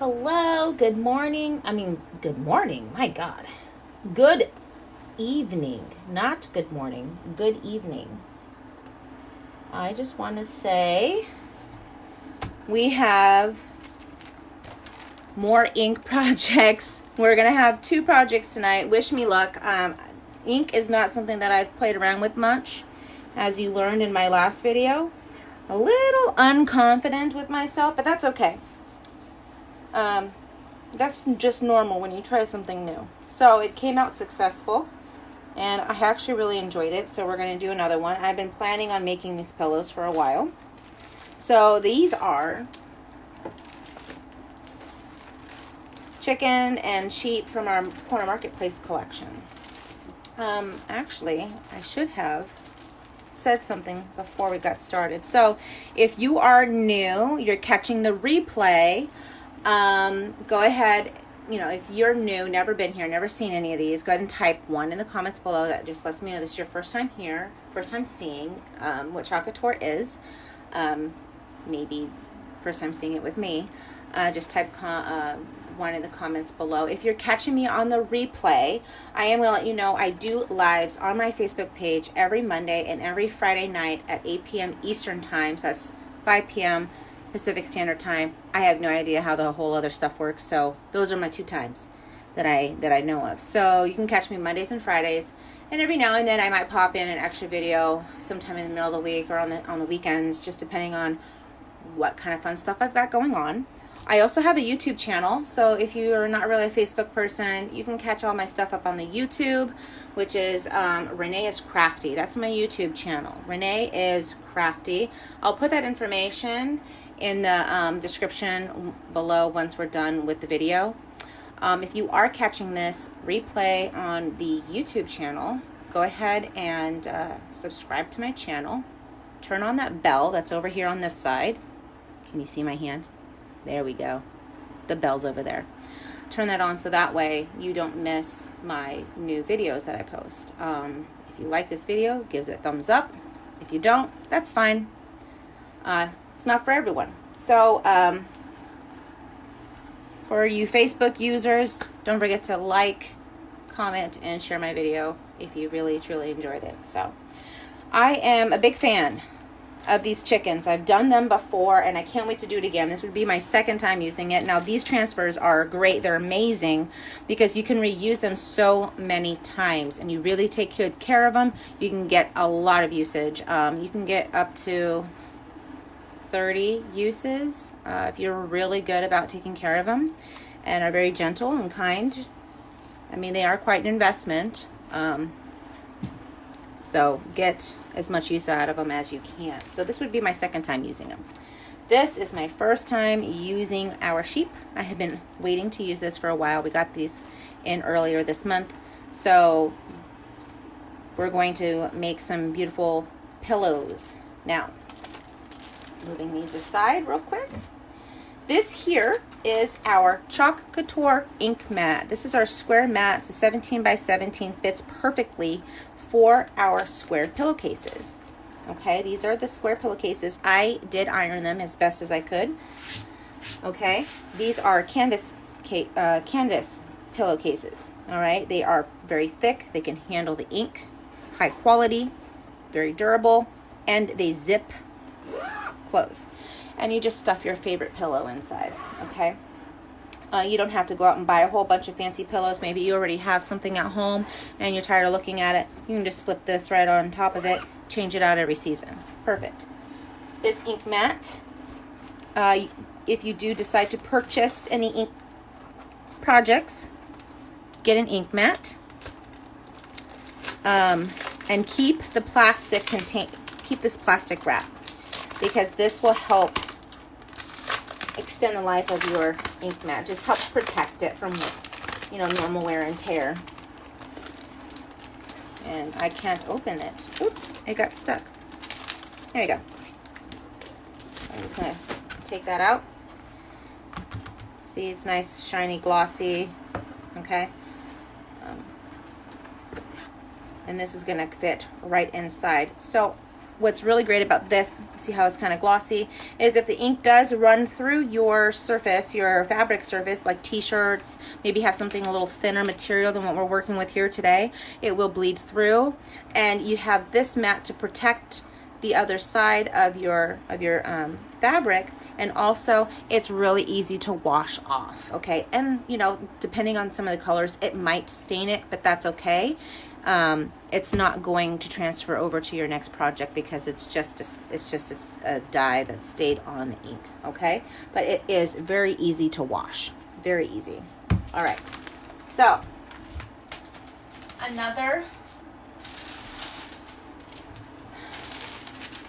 Hello, good morning. Good morning, my God. Good evening, not good morning, good evening. I just want to say we have more ink projects. We're going to have 2 projects tonight. Wish me luck. Ink is not something that I've played around with much, as you learned in my last video. A little unconfident with myself, but that's okay. That's just normal when you try something new. So it came out successful, and I actually really enjoyed it. So we're going to do another one. I've been planning on making these pillows for a while. So these are chicken and sheep from our corner marketplace collection. Actually, I should have said something before we got started. So if you are new, you're catching the replay, go ahead, if you're new, never been here, never seen any of these, go ahead and type 1 in the comments below. That just lets me know this is your first time here, first time seeing what Chalk Couture is, maybe first time seeing it with me. Just type 1 in the comments below. If you're catching me on the replay, I am going to let you know I do lives on my Facebook page every Monday and every Friday night at 8 p.m. Eastern time, so that's 5 p.m. Pacific Standard Time. I have no idea how the whole other stuff works, so those are my 2 times that I know of. So you can catch me Mondays and Fridays, and every now and then I might pop in an extra video sometime in the middle of the week or on the weekends, just depending on what kind of fun stuff I've got going on. I also have a YouTube channel, so if you are not really a Facebook person, you can catch all my stuff up on the YouTube, which is Renee is Crafty. That's my YouTube channel. Renee is Crafty. I'll put that information in the description below once we're done with the video. If you are catching this replay on the YouTube channel, go ahead and subscribe to my channel. Turn on that bell that's over here on this side. Can you see my hand? There we go. The bell's over there. Turn that on so that way you don't miss my new videos that I post. If you like this video, give it a thumbs up. If you don't, that's fine. It's not for everyone. So, for you Facebook users, don't forget to like, comment, and share my video if you really, truly enjoyed it. So, I am a big fan of these chickens. I've done them before, and I can't wait to do it again. This would be my 2nd time using it. Now, these transfers are great. They're amazing because you can reuse them so many times, and you really take good care of them. You can get a lot of usage. You can get up to 30 uses if you're really good about taking care of them and are very gentle and kind. I mean, they are quite an investment. So get as much use out of them as you can. So this would be my 2nd time using them. This is my 1st time using our sheep. I have been waiting to use this for a while. We got these in earlier this month. So we're going to make some beautiful pillows. Now, moving these aside real quick. This here is our Chalk Couture ink mat. This is our square mat. It's a 17 by 17, fits perfectly for our square pillowcases. Okay, these are the square pillowcases. I did iron them as best as I could. Okay, these are canvas pillowcases. All right, they are very thick. They can handle the ink, high quality, very durable, and they zip close. And you just stuff your favorite pillow inside. Okay. You don't have to go out and buy a whole bunch of fancy pillows. Maybe you already have something at home and you're tired of looking at it. You can just slip this right on top of it, change it out every season. Perfect. This ink mat, if you do decide to purchase any ink projects, get an ink mat, and keep the plastic keep this plastic wrap, because this will help extend the life of your ink mat. Just helps protect it from, normal wear and tear. And I can't open it. Oop, it got stuck. There you go. I'm just going to take that out. See, it's nice, shiny, glossy. Okay. And this is going to fit right inside. So what's really great about this, see how it's kind of glossy, is if the ink does run through your surface, your fabric surface, like t-shirts, maybe have something a little thinner material than what we're working with here today, it will bleed through. And you have this mat to protect the other side of your fabric, and also it's really easy to wash off, okay? And you know, depending on some of the colors, it might stain it, but that's okay. It's not going to transfer over to your next project because it's just a dye that stayed on the ink, okay? But it is very easy to wash, very easy. All right, so another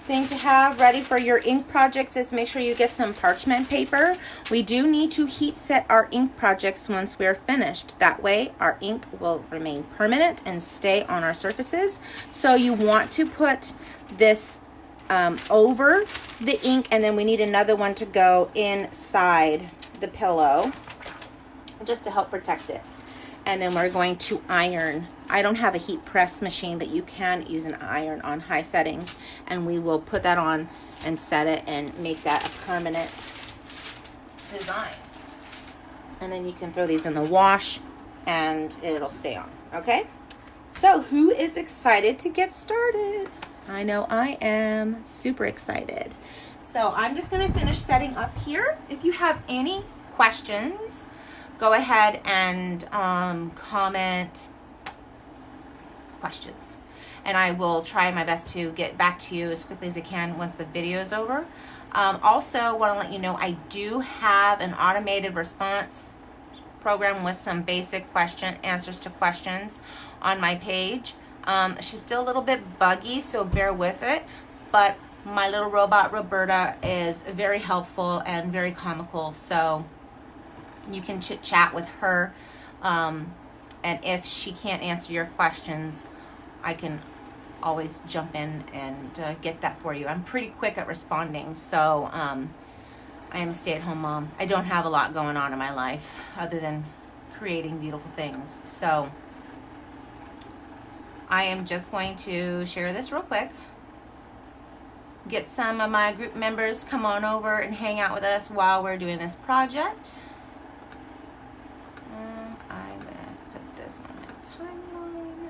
thing to have ready for your ink projects is make sure you get some parchment paper. We do need to heat set our ink projects once we're finished. That way our ink will remain permanent and stay on our surfaces. So you want to put this over the ink, and then we need another one to go inside the pillow just to help protect it. And then we're going to iron. I don't have a heat press machine, but you can use an iron on high settings, and we will put that on and set it and make that a permanent design. And then you can throw these in the wash and it'll stay on, okay? So who is excited to get started? I know I am super excited. So I'm just gonna finish setting up here. If you have any questions, go ahead and comment questions, and I will try my best to get back to you as quickly as we can once the video is over. Also want to let you know I do have an automated response program with some basic answers to questions on my page. She's still a little bit buggy, so bear with it, but my little robot Roberta is very helpful and very comical, so you can chit chat with her, and if she can't answer your questions, I can always jump in and get that for you. I'm pretty quick at responding, so I am a stay-at-home mom. I don't have a lot going on in my life other than creating beautiful things. So I am just going to share this real quick. Get some of my group members come on over and hang out with us while we're doing this project. I'm going to put this on my timeline.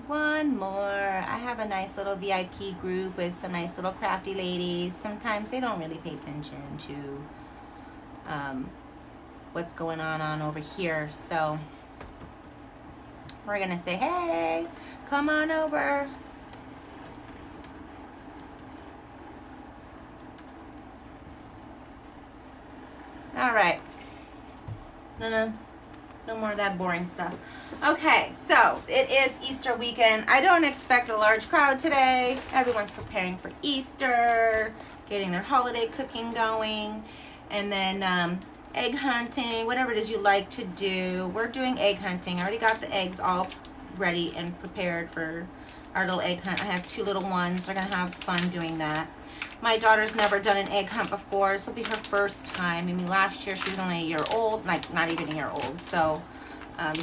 One more. I have a nice little VIP group with some nice little crafty ladies. Sometimes they don't really pay attention to what's going on over here, so we're gonna say, hey, come on over. All right, no more of that boring stuff. Okay, so it is Easter weekend. I don't expect a large crowd today. Everyone's preparing for Easter, getting their holiday cooking going, and then egg hunting, whatever it is you like to do. We're doing egg hunting. I already got the eggs all ready and prepared for our little egg hunt. I have 2 little ones. They're gonna have fun doing that. My daughter's never done an egg hunt before. This will be her first time. I mean, last year she was only a year old, like not even a year old, so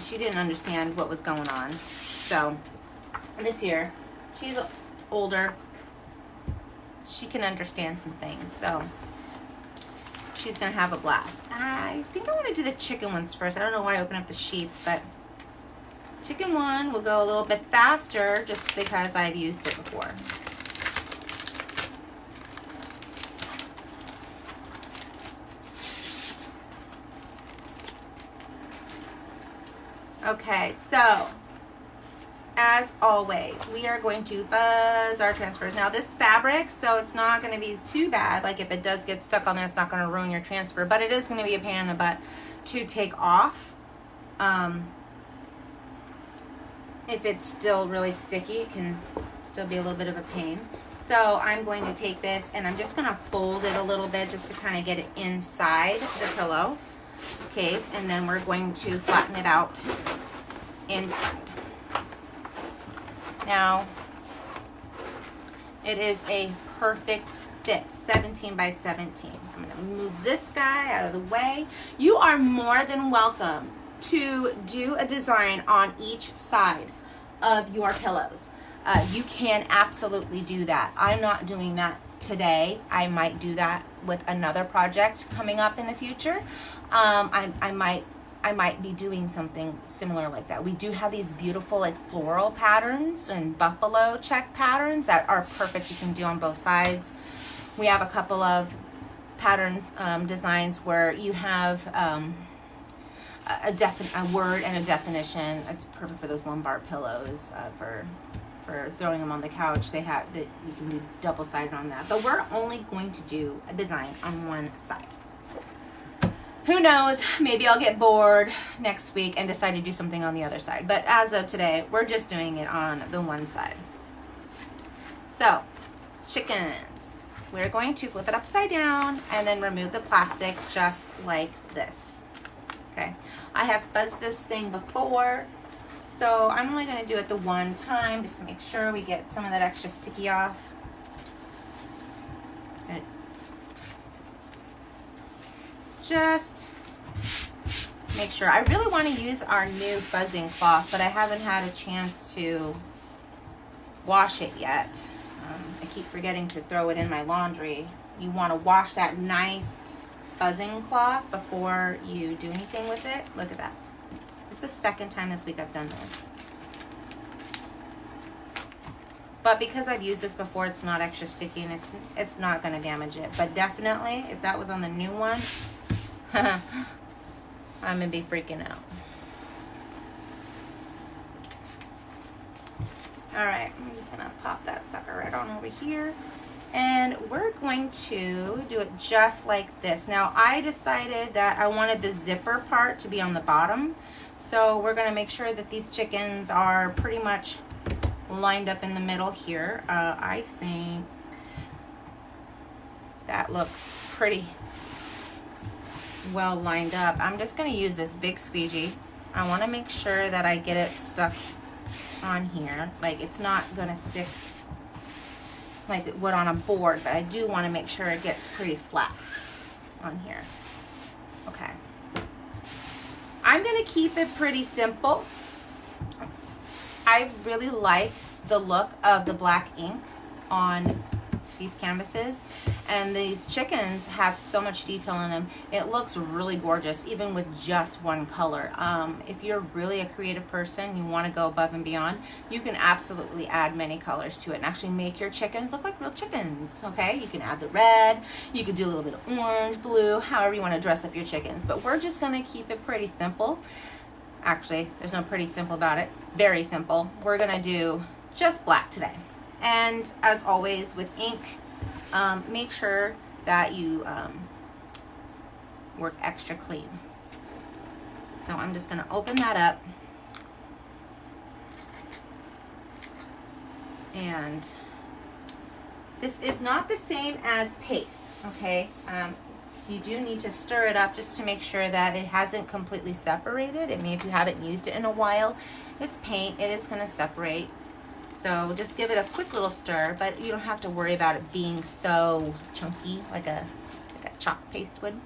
she didn't understand what was going on. So this year, she's older. She can understand some things, so she's gonna have a blast. I think I want to do the chicken ones first. I don't know why I opened up the sheep, but chicken one will go a little bit faster just because I've used it before. Okay, so as always, we are going to buzz our transfers. Now this fabric, so it's not going to be too bad. Like if it does get stuck on there, it's not going to ruin your transfer, but it is going to be a pain in the butt to take off. If it's still really sticky, it can still be a little bit of a pain. So I'm going to take this and I'm just going to fold it a little bit just to kind of get it inside the pillow case, and then we're going to flatten it out inside. Now, It is a perfect fit, 17 by 17. I'm gonna move this guy out of the way. You are more than welcome to do a design on each side of your pillows. You can absolutely do that. I'm not doing that today. I might do that with another project coming up in the future. I might be doing something similar like that. We do have these beautiful like floral patterns and buffalo check patterns that are perfect. You can do on both sides. We have a couple of patterns, designs where you have a word and a definition. It's perfect for those lumbar pillows, for throwing them on the couch. They have that you can do double-sided on that. But we're only going to do a design on one side. Who knows? Maybe I'll get bored next week and decide to do something on the other side. But as of today, we're just doing it on the one side. So, chickens. We're going to flip it upside down and then remove the plastic just like this. Okay. I have buzzed this thing before, so I'm only going to do it the one time just to make sure we get some of that extra sticky off. And just make sure. I really want to use our new buzzing cloth, but I haven't had a chance to wash it yet. I keep forgetting to throw it in my laundry. You want to wash that nice buzzing cloth before you do anything with it. Look at that. This is the second time this week I've done this. But because I've used this before, it's not extra sticky and it's not going to damage it. But definitely, if that was on the new one, I'm going to be freaking out. Alright, I'm just going to pop that sucker right on over here. And we're going to do it just like this. Now, I decided that I wanted the zipper part to be on the bottom. So we're going to make sure that these chickens are pretty much lined up in the middle here. I think that looks pretty well lined up. I'm just going to use this big squeegee. I want to make sure that I get it stuck on here. Like, it's not going to stick like it would on a board, but I do want to make sure it gets pretty flat on here. Okay. I'm going to keep it pretty simple. I really like the look of the black ink on these canvases, and these chickens have so much detail in them. It looks really gorgeous even with just one color. If you're really a creative person, you want to go above and beyond, you can absolutely add many colors to it and actually make your chickens look like real chickens. Okay, you can add the red, you could do a little bit of orange, blue, however you want to dress up your chickens, but we're just going to keep it pretty simple. Actually, there's no pretty simple about it. Very simple. We're going to do just black today. And as always with ink, make sure that you work extra clean. So I'm just going to open that up. And this is not the same as paste, okay? You do need to stir it up just to make sure that it hasn't completely separated. I mean, if you haven't used it in a while, it's paint. It is going to separate. So just give it a quick little stir, but you don't have to worry about it being so chunky like a chalk paste would.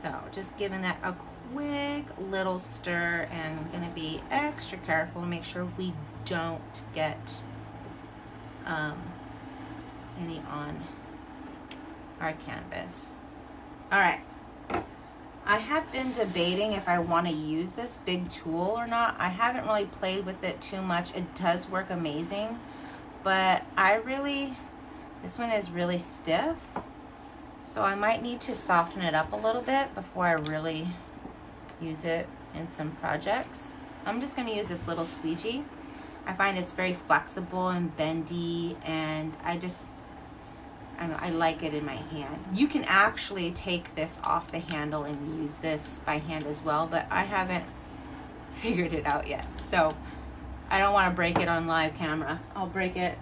So just giving that a quick little stir, and I'm going to be extra careful to make sure we don't get any on our canvas. All right. I have been debating if I want to use this big tool or not. I haven't really played with it too much. It does work amazing, but this one is really stiff, so I might need to soften it up a little bit before I really use it in some projects. I'm just going to use this little squeegee. I find it's very flexible and bendy, and I don't know, I like it in my hand. You can actually take this off the handle and use this by hand as well, but I haven't figured it out yet. So I don't want to break it on live camera. I'll break it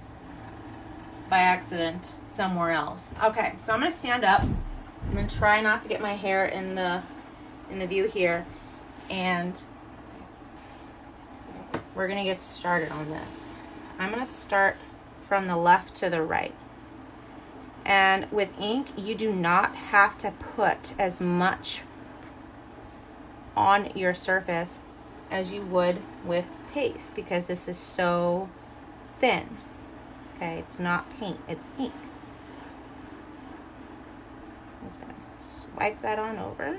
by accident somewhere else. Okay, so I'm going to stand up. I'm going to try not to get my hair in the view here. And we're gonna get started on this. I'm gonna start from the left to the right. And with ink, you do not have to put as much on your surface as you would with paste, because this is so thin. Okay, it's not paint, it's ink. I'm just gonna swipe that on over.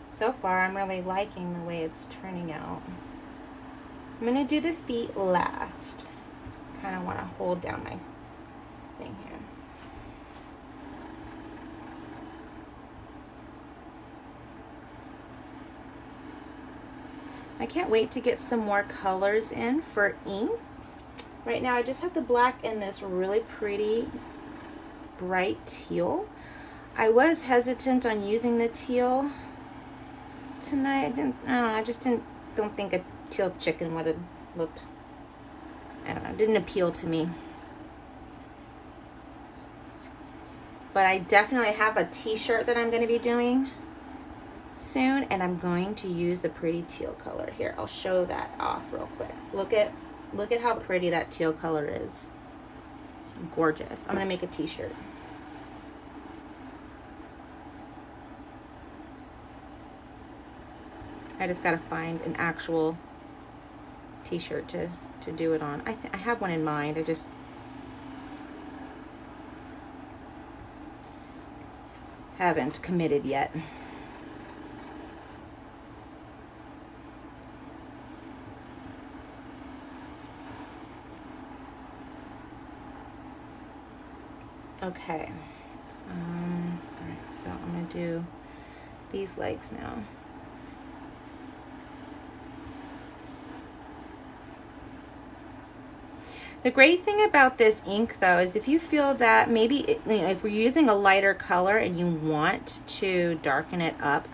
So far, I'm really liking the way it's turning out. I'm gonna do the feet last. Kind of want to hold down my thing here. I can't wait to get some more colors in for ink. Right now, I just have the black and this really pretty bright teal. I was hesitant on using the teal tonight. I just don't think a teal chicken would have looked, I don't know, didn't appeal to me. But I definitely have a t-shirt that I'm going to be doing soon, and I'm going to use the pretty teal color. Here, I'll show that off real quick. Look at how pretty that teal color is. It's gorgeous. I'm going to make a t-shirt. I just gotta find an actual t-shirt to do it on. I have one in mind. I just haven't committed yet. Okay. All right, so I'm gonna do these legs now. The great thing about this ink, though, is if you feel that maybe, if we're using a lighter color and you want to darken it up,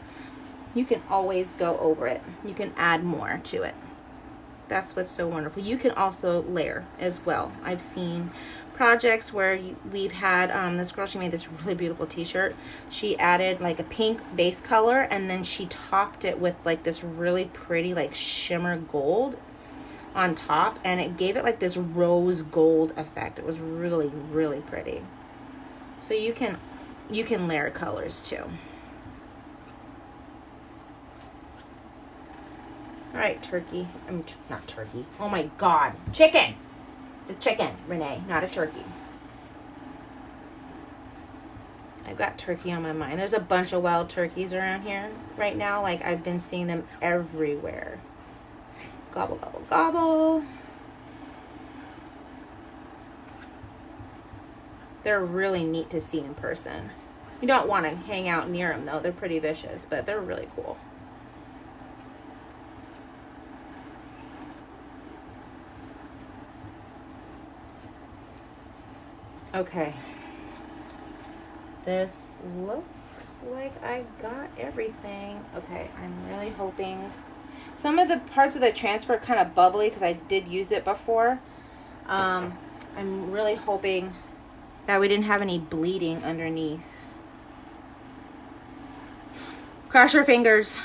you can always go over it. You can add more to it. That's what's so wonderful. You can also layer as well. I've seen projects where we've had, this girl, she made this really beautiful t-shirt. She added like a pink base color, and then she topped it with like this really pretty like shimmer gold on top, and it gave it like this rose gold effect. It was really, really pretty. So you can layer colors too. All right, turkey. Not turkey. Oh my God, chicken. It's a chicken, Renee, not a turkey. I've got turkey on my mind. There's a bunch of wild turkeys around here right now. Like, I've been seeing them everywhere. Gobble, gobble, gobble. They're really neat to see in person. You don't want to hang out near them, though. They're pretty vicious, but they're really cool. Okay. This looks like I got everything. Okay, I'm really hoping. Some of the parts of the transfer are kind of bubbly because I did use it before. I'm really hoping that we didn't have any bleeding underneath. Cross your fingers.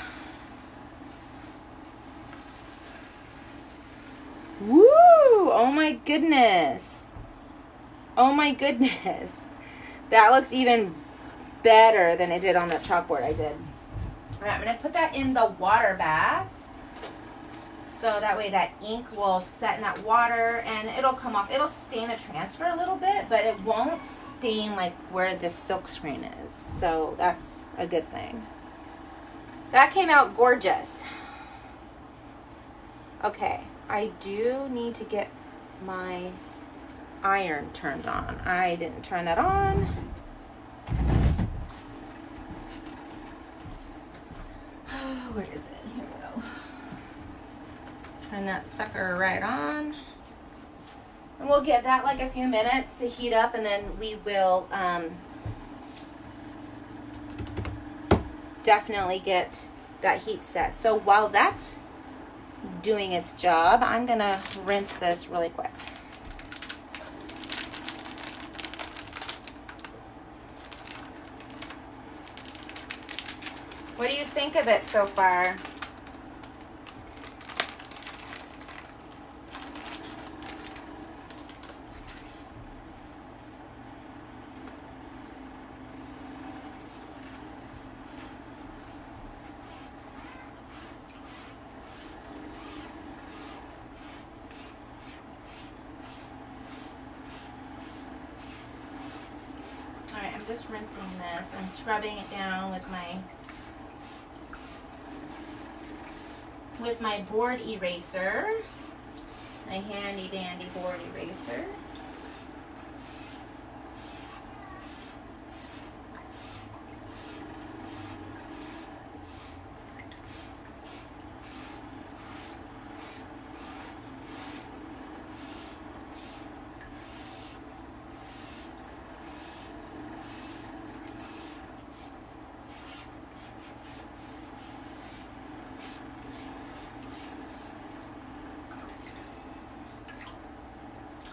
Woo! Oh my goodness. Oh my goodness. That looks even better than it did on the chalkboard I did. All right, I'm going to put that in the water bath. So that way that ink will set in that water and it'll come off. It'll stain the transfer a little bit, but it won't stain like where the silk screen is. So that's a good thing. That came out gorgeous. Okay, I do need to get my iron turned on. I didn't turn that on. Where is it? Here we go. Turn that sucker right on. And we'll give that like a few minutes to heat up, and then we will definitely get that heat set. So while that's doing its job. I'm gonna rinse this really quick. What do you think of it so far? All right, I'm just rinsing this. I'm scrubbing it down with my board eraser, my handy dandy board eraser.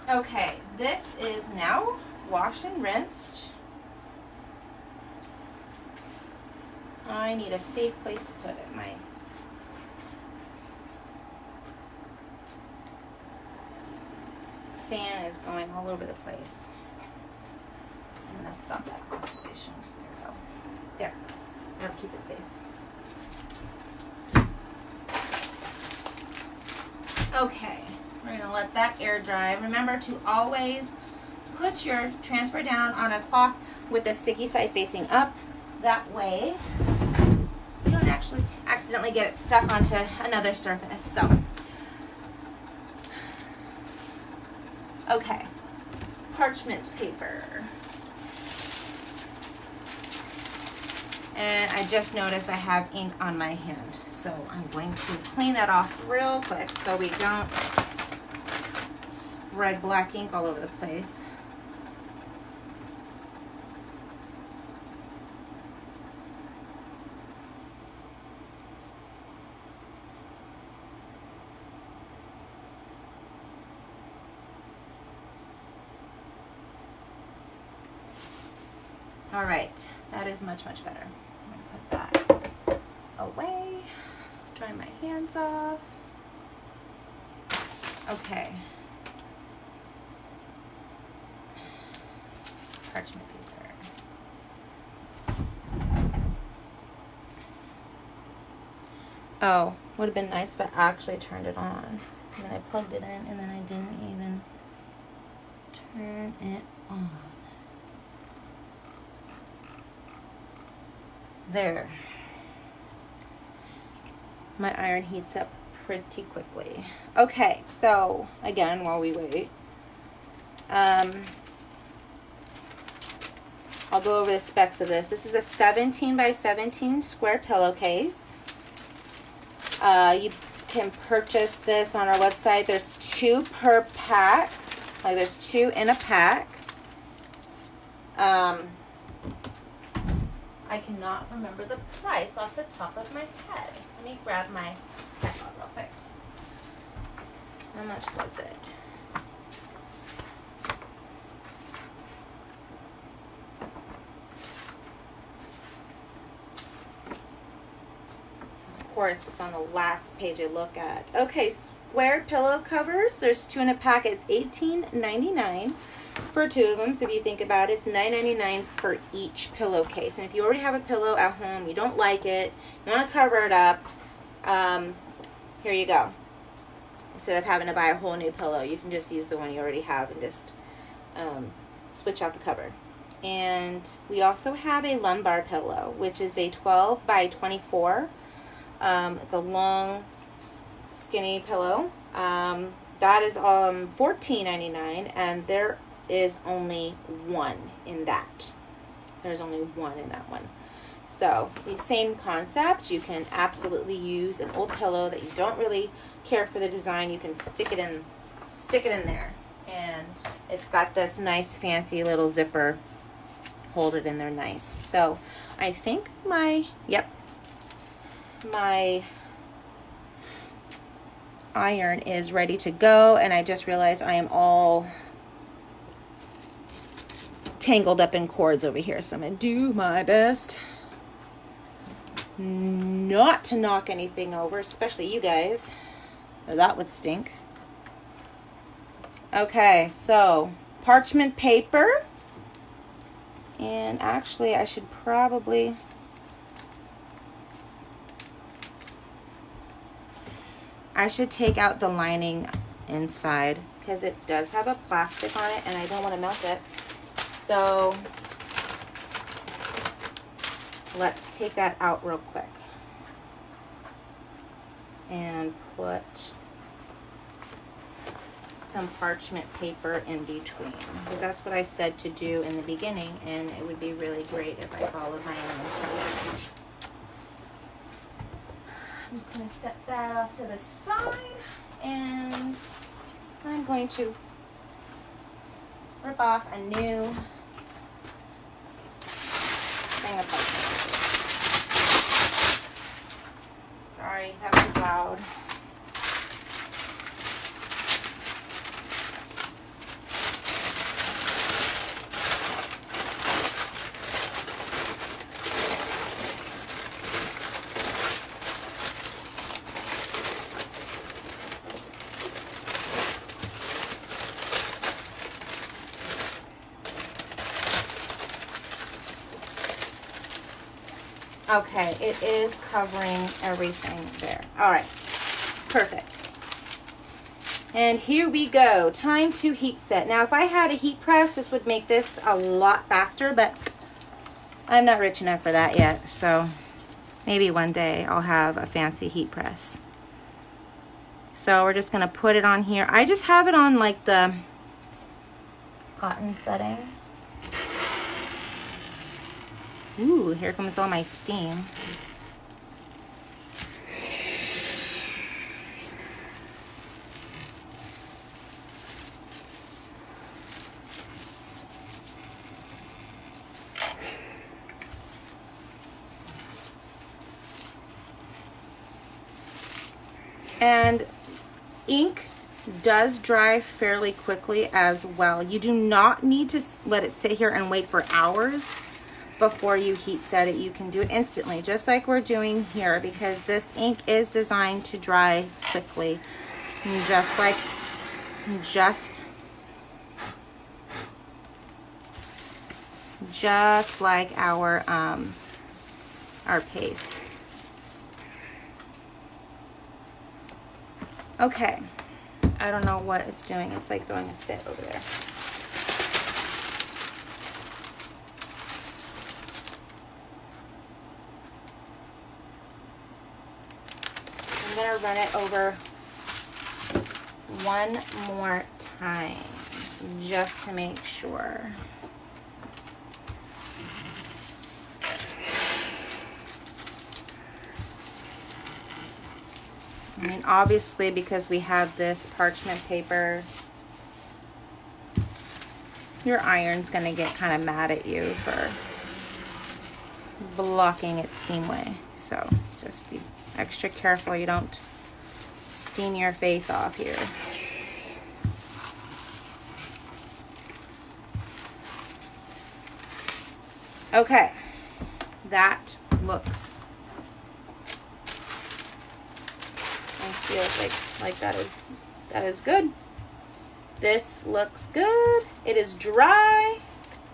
Okay, this is now washed and rinsed. I need a safe place to put it. My fan is going all over the place. I'm gonna stop that oscillation. There we go. There. That'll keep it safe. Okay. We're going to let that air dry. Remember to always put your transfer down on a cloth with the sticky side facing up. That way you don't actually accidentally get it stuck onto another surface. So, okay, parchment paper. And I just noticed I have ink on my hand. So I'm going to clean that off real quick so we don't spread black ink all over the place. All right, that is much, much better. I'm gonna put that away, dry my hands off. Okay. Parchment paper. Oh, would have been nice if I actually turned it on. And then I plugged it in and then I didn't even turn it on. There. My iron heats up pretty quickly. Okay, so again, while we wait, I'll go over the specs of this. This is a 17 by 17 square pillowcase. You can purchase this on our website. There's 2 per pack. Like there's 2 in a pack. I cannot remember the price off the top of my head. Let me grab my catalog real quick. How much was it? Of course, it's on the last page I look at. Okay, square pillow covers. There's 2 in a pack. It's $18.99 for 2 of them. So if you think about it, it's $9.99 for each pillowcase. And if you already have a pillow at home, you don't like it, you want to cover it up, here you go. Instead of having to buy a whole new pillow, you can just use the one you already have and just switch out the cover. And we also have a lumbar pillow, which is a 12 by 24. It's a long, skinny pillow. That is $14.99, and there is only 1 in that. There's only 1 in that one. So the same concept. You can absolutely use an old pillow that you don't really care for the design. You can stick it in there, and it's got this nice fancy little zipper. Hold it in there nice. So I think my iron is ready to go, and I just realized I am all tangled up in cords over here, so I'm gonna do my best not to knock anything over, especially you guys. That would stink. Okay, so parchment paper, and actually I should probably take out the lining inside because it does have a plastic on it and I don't want to melt it. So let's take that out real quick and put some parchment paper in between, because that's what I said to do in the beginning, and it would be really great if I followed my own instructions. I'm just going to set that off to the side, and I'm going to rip off a new thing of parchment paper. Sorry, that was loud. Okay, it is covering everything there. All right, perfect. And here we go. Time to heat set. Now, if I had a heat press, this would make this a lot faster, but I'm not rich enough for that yet. So maybe one day I'll have a fancy heat press. So we're just gonna put it on here. I just have it on like the cotton setting. Ooh, here comes all my steam. And ink does dry fairly quickly as well. You do not need to let it sit here and wait for hours before you heat set it. You can do it instantly, just like we're doing here, because this ink is designed to dry quickly, just like our paste. Okay, I don't know what it's doing. It's like throwing a fit over there. I'm gonna run it over one more time just to make sure. I mean, obviously, because we have this parchment paper, your iron's gonna get kind of mad at you for blocking its steam way. So just be extra careful you don't steam your face off here. Okay, that looks and feels like that is good. This looks good. It is dry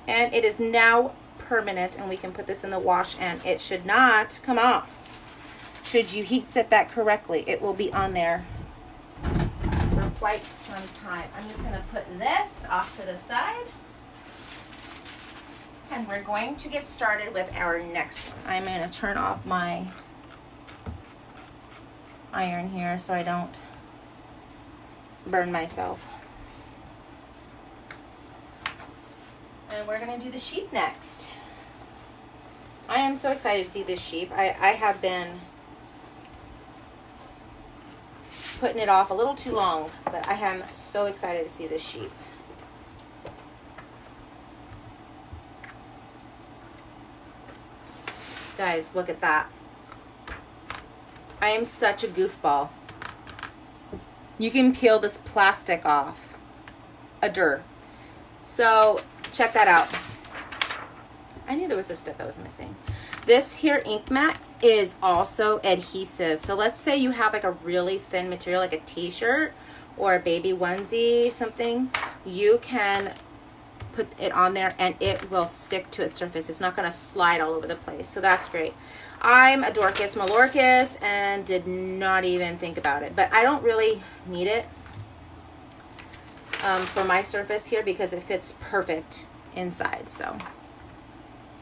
and it is now permanent, and we can put this in the wash and it should not come off. Should you heat set that correctly, it will be on there for quite some time. I'm just going to put this off to the side, and we're going to get started with our next one. I'm going to turn off my iron here so I don't burn myself. And we're going to do the sheep next. I am so excited to see this sheep. I have been putting it off a little too long, but I am so excited to see this sheep. Guys, look at that. I am such a goofball. You can peel this plastic off. Adore. So check that out. I knew there was a step I was missing. This here ink mat is also adhesive. So let's say you have like a really thin material, like a t-shirt or a baby onesie, something. You can put it on there and it will stick to its surface. It's not going to slide all over the place. So that's great. I'm a Dorcas Malorcas and did not even think about it, but I don't really need it for my surface here because it fits perfect inside. So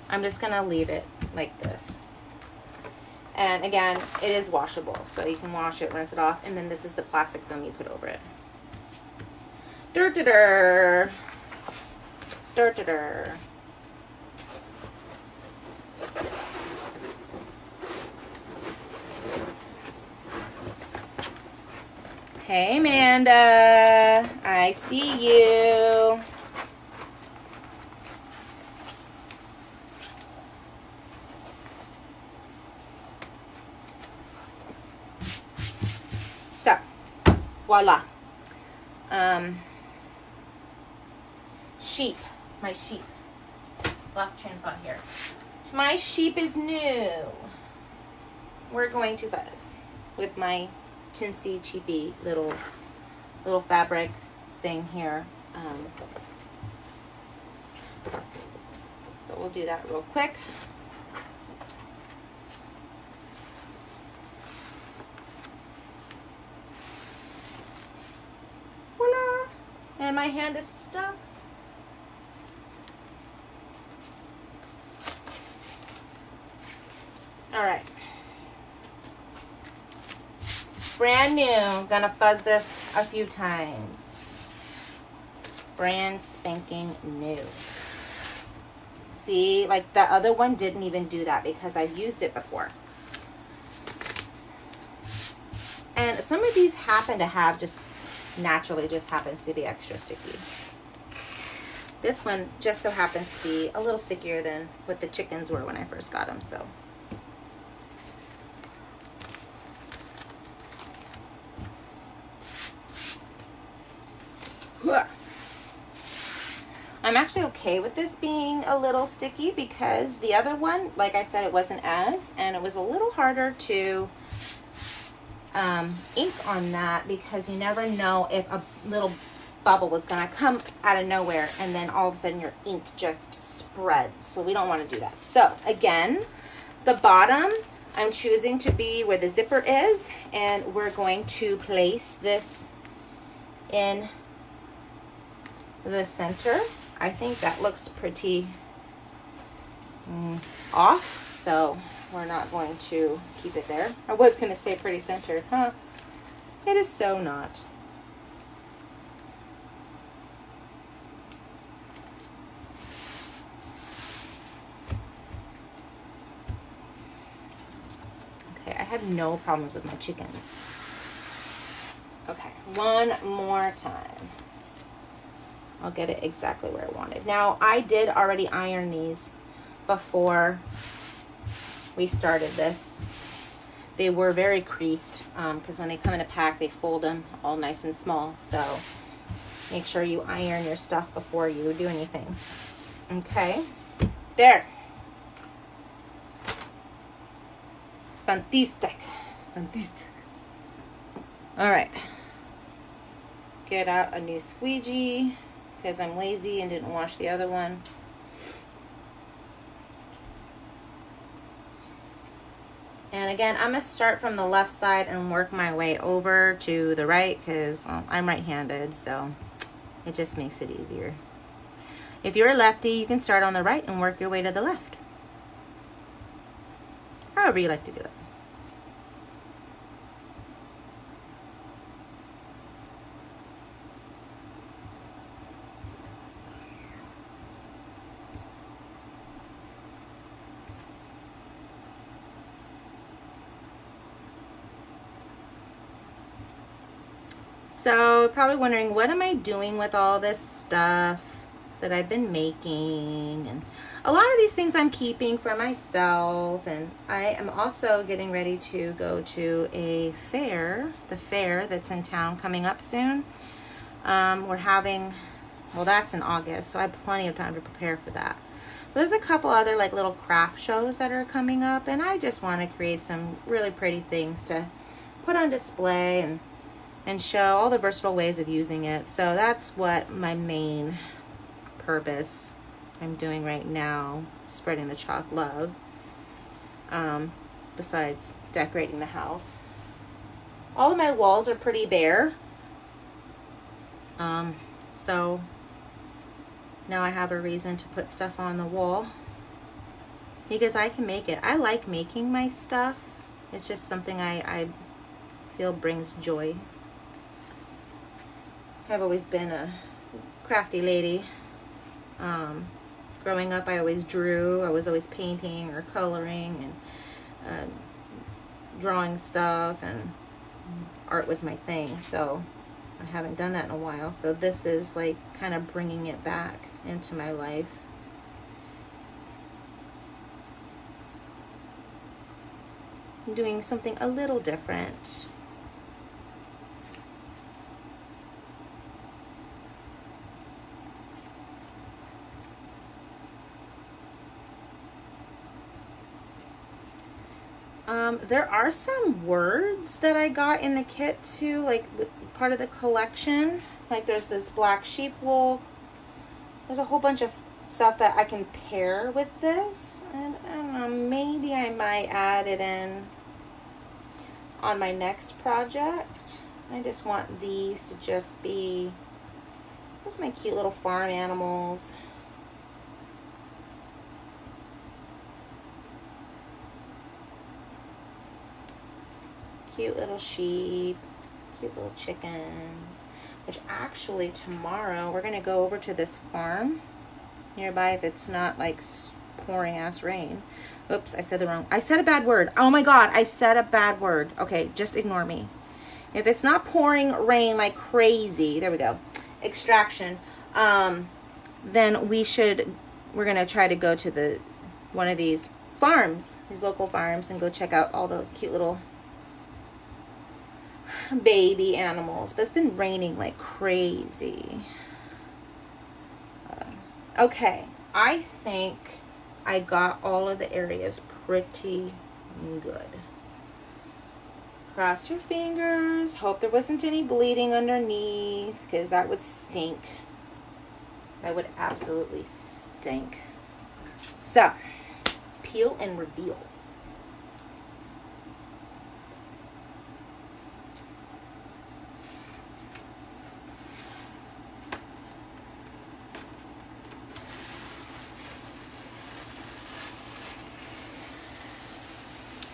I'm just going to leave it like this. And again, it is washable, so you can wash it, rinse it off, and then this is the plastic film you put over it. Dur-dur-dur. Dur-dur-dur. Hey, Amanda. I see you. So, voila. Sheep. My sheep. Lost train of thought here. My sheep is new. We're going to fuzz with my chintzy cheapy little fabric thing here. So we'll do that real quick. Voila! And my hand is stuck. All right. Brand new. Gonna fuzz this a few times. Brand spanking new. See, like the other one didn't even do that because I've used it before. And some of these happen to have just naturally just happens to be extra sticky. This one just so happens to be a little stickier than what the chickens were when I first got them, so. I'm actually okay with this being a little sticky because the other one, like I said, it wasn't as, and it was a little harder to ink on that because you never know if a little bubble was going to come out of nowhere and then all of a sudden your ink just spreads. So we don't want to do that. So again, the bottom I'm choosing to be where the zipper is, and we're going to place this in the center. I think that looks pretty off, so we're not going to keep it there. I was going to say pretty centered, huh? It is so not. Okay, I had no problems with my chickens. Okay, one more time. I'll get it exactly where I wanted. Now, I did already iron these before we started this. They were very creased because when they come in a pack, they fold them all nice and small. So make sure you iron your stuff before you do anything. Okay, there. Fantastic. Fantastic. All right. Get out a new squeegee because I'm lazy and didn't wash the other one. And again, I'm going to start from the left side and work my way over to the right because I'm right-handed, so it just makes it easier. If you're a lefty, you can start on the right and work your way to the left. However you like to do it. So, probably wondering, what am I doing with all this stuff? that I've been making, and a lot of these things I'm keeping for myself. And I am also getting ready to go to a fair, the fair that's in town coming up soon. We're having, well, that's in August, so I have plenty of time to prepare for that. But there's a couple other like little craft shows that are coming up, and I just want to create some really pretty things to put on display and show all the versatile ways of using it. So that's what my main purpose I'm doing right now, spreading the chalk love, besides decorating the house. All of my walls are pretty bare, so now I have a reason to put stuff on the wall because I can make it. I like making my stuff. It's just something I feel brings joy. I've always been a crafty lady. Growing up, I always drew. I was always painting or coloring and drawing stuff, and art was my thing. So I haven't done that in a while. So this is like kind of bringing it back into my life. I'm doing something a little different. There are some words that I got in the kit too, like with part of the collection. Like there's this black sheep wool. There's a whole bunch of stuff that I can pair with this. And I don't know, maybe I might add it in on my next project. I just want these to just be, those are my cute little farm animals. Cute little sheep, cute little chickens, which actually tomorrow we're going to go over to this farm nearby if it's not like pouring ass rain. Oops, I said a bad word. Oh my God, I said a bad word. Okay, just ignore me. If it's not pouring rain like crazy, there we go, extraction, then we're going to try to go to one of these farms, these local farms, and go check out all the cute little baby animals. But it's been raining like crazy. Okay, I think I got all of the areas pretty good. Cross your fingers. Hope there wasn't any bleeding underneath, because that would stink. That would absolutely stink. So, peel and reveal.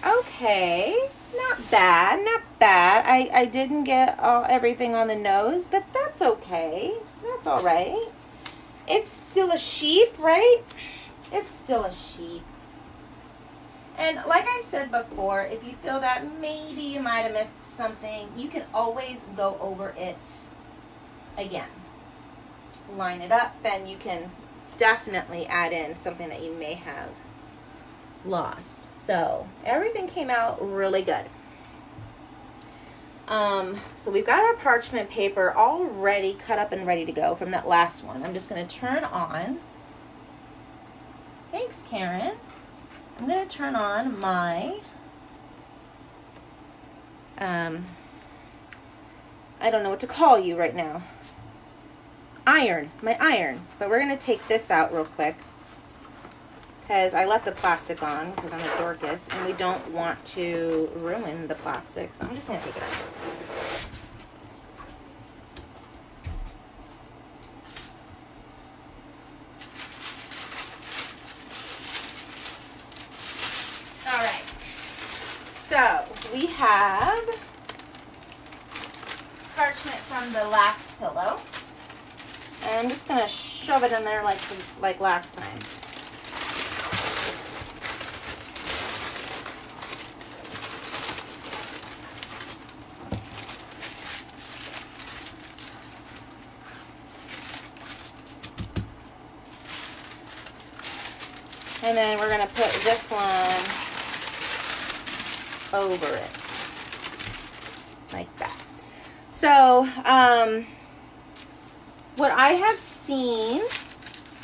Okay, not bad, not bad. I didn't get everything on the nose, but that's okay. That's all right. It's still a sheep, right? It's still a sheep. And like I said before, if you feel that maybe you might have missed something, you can always go over it again. Line it up, and you can definitely add in something that you may have lost. So everything came out really good. So we've got our parchment paper already cut up and ready to go from that last one. I'm just going to turn on, thanks Karen, I'm going to turn on my I don't know what to call you right now, my iron, but we're going to take this out real quick because I left the plastic on because I'm a Dorcas and we don't want to ruin the plastic. So I'm just going to take it out. All right. So we have parchment from the last pillow. And I'm just going to shove it in there like last time. And then we're going to put this one over it. Like that. So, what I have seen,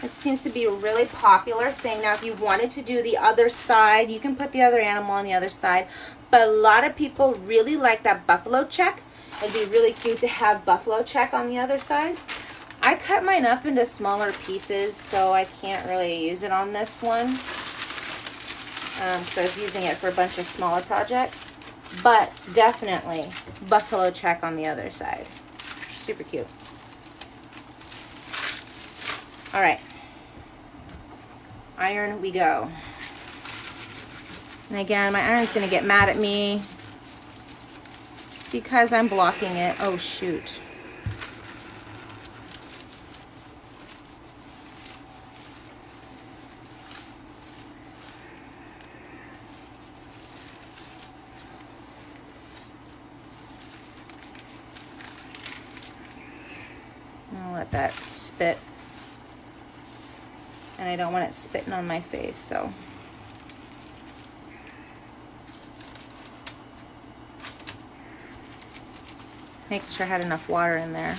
it seems to be a really popular thing. Now, if you wanted to do the other side, you can put the other animal on the other side. But a lot of people really like that buffalo check. It'd be really cute to have buffalo check on the other side. I cut mine up into smaller pieces, so I can't really use it on this one. So I was using it for a bunch of smaller projects. But definitely buffalo check on the other side. Super cute. All right. Iron we go. And again, my iron's going to get mad at me because I'm blocking it. Oh, shoot. I'll let that spit. And I don't want it spitting on my face, so. Making sure I had enough water in there.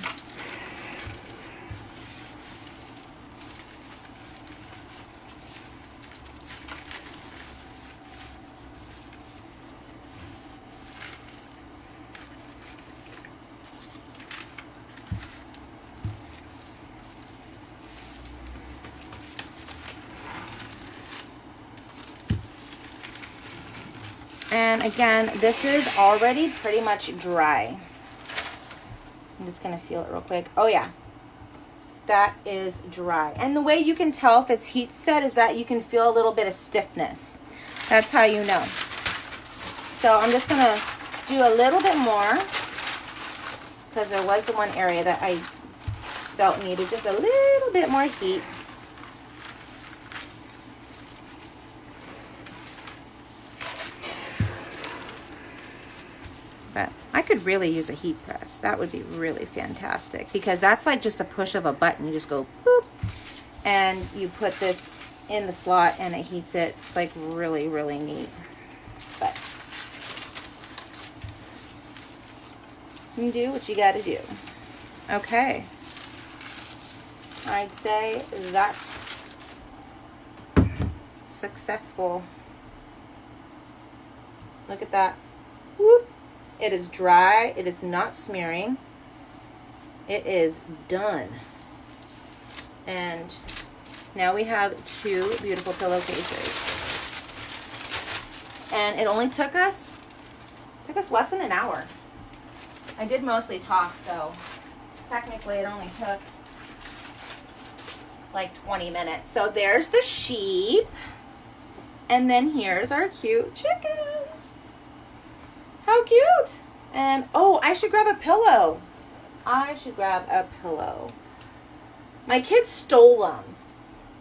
And again, this is already pretty much dry. I'm just going to feel it real quick. Oh yeah, that is dry. And the way you can tell if it's heat set is that you can feel a little bit of stiffness. That's how you know. So I'm just going to do a little bit more because there was one area that I felt needed just a little bit more heat. But I could really use a heat press. That would be really fantastic because that's like just a push of a button. You just go boop and you put this in the slot and it heats it. It's like really, really neat. But you do what you got to do. Okay. I'd say that's successful. Look at that. Whoop. It is dry. It is not smearing. It is done. And now we have two beautiful pillowcases. And it only took us less than an hour. I did mostly talk, so technically it only took like 20 minutes. So there's the sheep. And then here's our cute chickens. How cute. And oh, I should grab a pillow. I should grab a pillow. My kids stole them.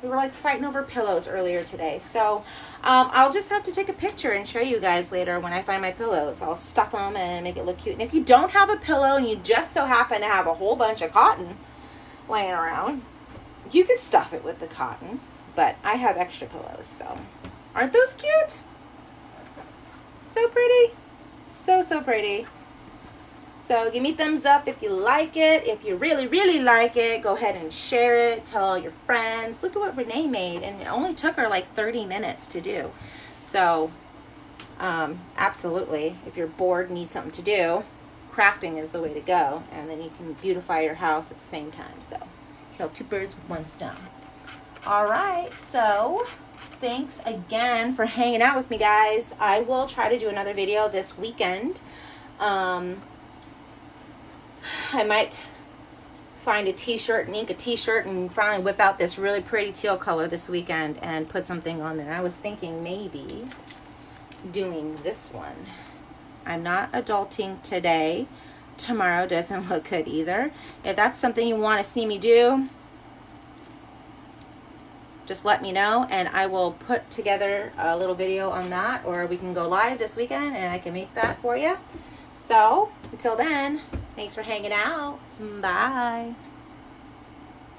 We were like fighting over pillows earlier today. So I'll just have to take a picture and show you guys later when I find my pillows. I'll stuff them and make it look cute. And if you don't have a pillow and you just so happen to have a whole bunch of cotton laying around, you can stuff it with the cotton. But I have extra pillows, so. Aren't those cute? So pretty. So, so pretty. So give me thumbs up if you like it. If you really, really like it, go ahead and share it. Tell all your friends. Look at what Renee made. And it only took her like 30 minutes to do. So, absolutely. If you're bored, need something to do, crafting is the way to go. And then you can beautify your house at the same time. So, kill two birds with one stone. All right. So, thanks again for hanging out with me, guys. I will try to do another video this weekend. I might find a t-shirt and ink a t-shirt and finally whip out this really pretty teal color this weekend and put something on there. I was thinking maybe doing this one. I'm not adulting today. Tomorrow doesn't look good either. If that's something you want to see me do, just let me know and I will put together a little video on that, or we can go live this weekend and I can make that for you. So until then, thanks for hanging out. Bye.